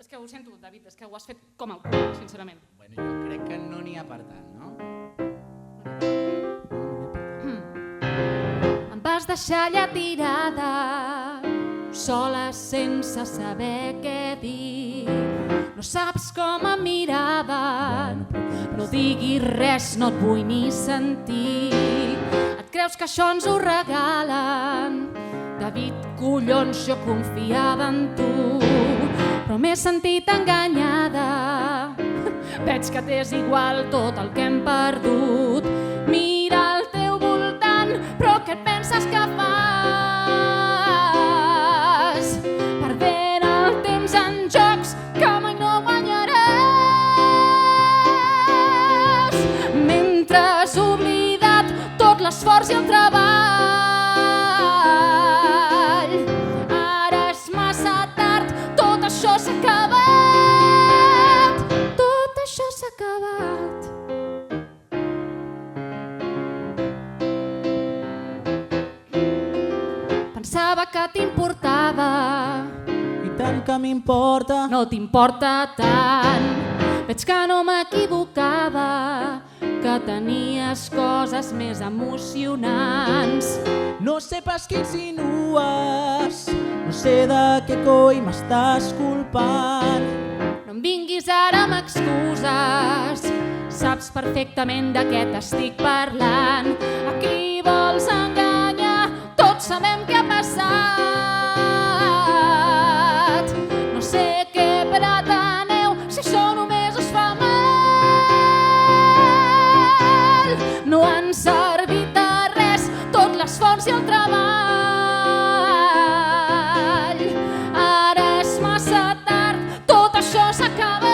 És que ho sento, David, és que ho has fet com el cul, sincerament. Bueno, jo crec que no n'hi ha per tant, no? Em vas deixar allà tirada, sola sense saber què dir. No saps com em miraven, no diguis res, no et vull ni sentir. Et creus que això ens ho regalen? David, collons, jo confiava en tu, però m'he sentit enganyada. Veig que t'és igual tot el que hem perdut. Mira al teu voltant, però què et penses que fas? Perdent el temps en jocs que mai no guanyaràs. Mentre has oblidat tot l'esforç i el treball, ara és massa tard, tot això s'ha acabat. Tot això s'ha acabat. Pensava que t'importava. I tant que m'importa. No t'importa tant. Veig que no m'equivocava, que tenies coses més emocionants. No sé pas què insinues, no sé de què coi m'estàs culpant. No em vinguis ara amb excuses, saps perfectament de què t'estic parlant. A qui vols enganyar? Tots sabem què ha passat. No sé què preteneu, si això només us fa mal. No han servit de res tot l'esforç i el treball. Ara és massa tard, tot això s'ha acabat.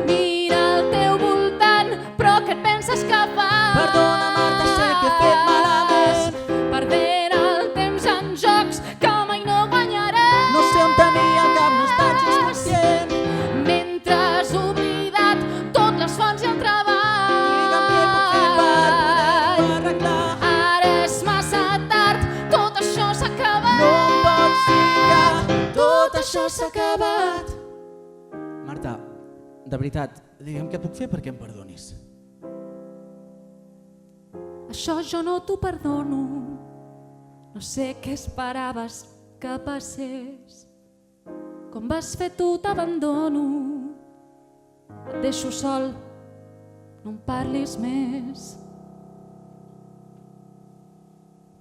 Mira al teu voltant, però què et penses que fas? Perdona, Marta, sé que he fet malament. Perdent el temps en jocs que mai no guanyaràs. No sé on tenia el cap, no estàs gens conscient. Mentre has oblidat tot l'esforç i el treball. Digue'm què puc fer per poder-ho arreglar. Ara és massa tard, tot això s'ha acabat. No em pots dir que tot això s'ha acabat. Marta, de veritat, digue'm què puc fer perquè em perdonis. Això jo no t'ho perdono. No sé què esperaves que passés. Com vas fer tu t'abandono. Et deixo sol, no em parlis més.